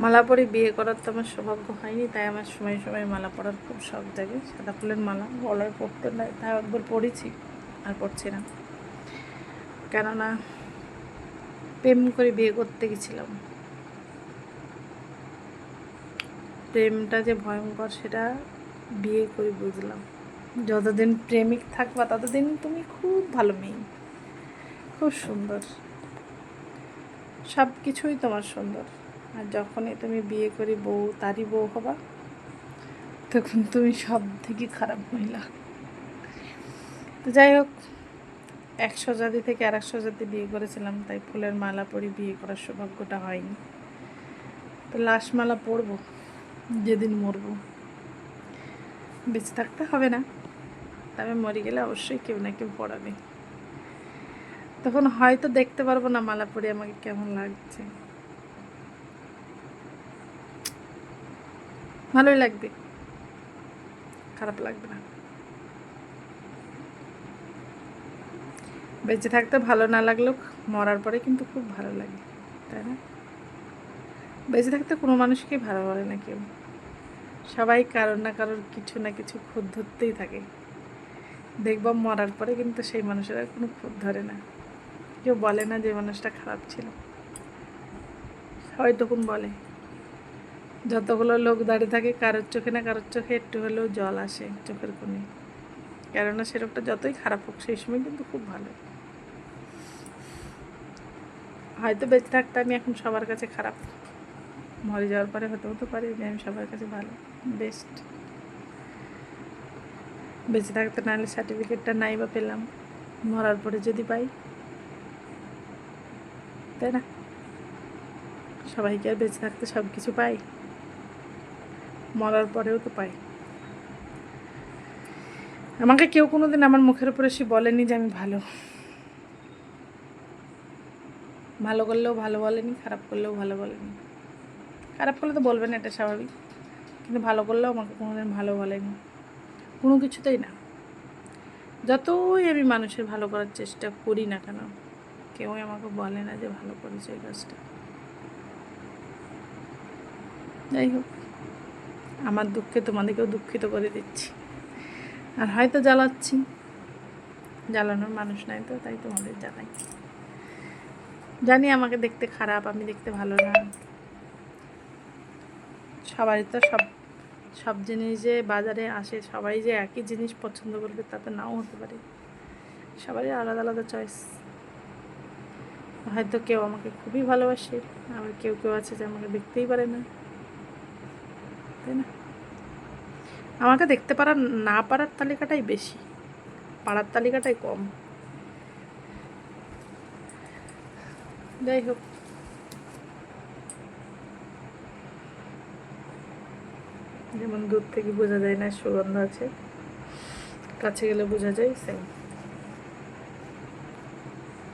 মালা পরে বিয়ে করার তো আমার সৌভাগ্য হয়নি, তাই আমার সময় সময় মালা পরার খুব শখ জাগে। সাদা ফুলের মালা গলায় পরতে নাই, তাই একবার পরেছি, আর পরছি না। কেননা প্রেম করে বিয়ে করতে গেছিলাম, প্রেমটা যে ভয়ঙ্কর সেটা বিয়ে করে বুঝলাম। যতদিন প্রেমিক থাকবা ততদিন তুমি খুব ভালো মেয়ে, খুব সুন্দর, সব কিছুই তোমার সুন্দর। আর যখনই তুমি বিয়ে করে বউ, তারই বউ হবা, তখন তুমি সব থেকে খারাপ মহিলা। তো যাই হোক, 100 জাতি থেকে আর 100 জাতি বিয়ে করেছিলাম, তাই ফুলের মালা পরে বিয়ে করার সৌভাগ্যটা হয়নি। তো লাশ মালা পরবো যেদিন মরবো, বেঁচে থাকতে হবে না, তবে মরে গেলে অবশ্যই কেউ না কেউ পড়াবে। তখন হয়তো দেখতে পারবো না মালা পরে আমাকে কেমন লাগছে, ভালোই লাগবে, খারাপ লাগবে না। বেঁচে থাকতে ভালো না লাগলেও মরার পরে কিন্তু খুব ভালো লাগে, তাই না? বেঁচে থাকতে কোনো মানুষকেই ভালো বলে না কেউ, সবাই কারোর না কারোর কিছু না কিছু খুঁত ধরতেই থাকে। দেখব মরার পরে কিন্তু সেই মানুষের আর কোনো খুঁত ধরে না, কেউ বলে না যে মানুষটা খারাপ ছিল। সবাই তখন বলে, যতগুলো লোক দাঁড়িয়ে থাকে কারোর চোখে না কারোর চোখে একটু হলেও জল আসে চোখের কোণে, কেননা সে লোকটা যতই খারাপ হোক সেই সময় কিন্তু খুব ভালো। হয়তো বেঁচে থাকতে আমি এখন সবার কাছে খারাপ, মরে যাওয়ার পরে হতেও তো পারি যে আমি সবার কাছে ভালো, বেস্ট। বেঁচে থাকতে নাহলে সার্টিফিকেটটা নাই বা পেলাম, মরার পরে যদি পাই, তাই না? সবাইকে আর বেঁচে থাকতে সব কিছু পাই, মরার পরেও তো পাই। আমাকে কেউ কোনো দিন আমার মুখের উপরে এসে বলেনি যে আমি ভালো, ভালো করলেও ভালো বলেনি, খারাপ করলেও ভালো বলেনি। খারাপ করলে তো বলবে না, এটা স্বাভাবিক, কিন্তু ভালো করলেও আমাকে কোনোদিন ভালো বলেনি, কোনো কিছুতেই না। যতই আমি মানুষের ভালো করার চেষ্টা করি না কেন, কেউই আমাকে বলে না যে ভালো করেছে এই কাজটা। যাই হোক, আমার দুঃখে তোমাদেরকেও দুঃখিত করে দিচ্ছি, আর হয়তো জ্বালাচ্ছি, জ্বালানোর মানুষ নাই তো, তাই তোমাদের জ্বালাই। জানি আমাকে দেখতে খারাপ, আমি দেখতে ভালো না, সবারই তো সব সব জিনিস যে বাজারে আসে সবাই যে একই জিনিস পছন্দ করবে তা তো নাও হতে পারে, সবারই আলাদা আলাদা চয়েস। হয়তো কেউ আমাকে খুবই ভালোবাসে, আবার কেউ কেউ আছে যে আমাকে দেখতেই পারে না, তাই না? আমাকে দেখতে পারার না পারার তালিকাটাই বেশি, পাড়ার তালিকাটাই কম। যাই হোক, যেমন দূর থেকে বোঝা যায় না সুগন্ধ আছে, কাছে গেলে বোঝা যায়, সেম।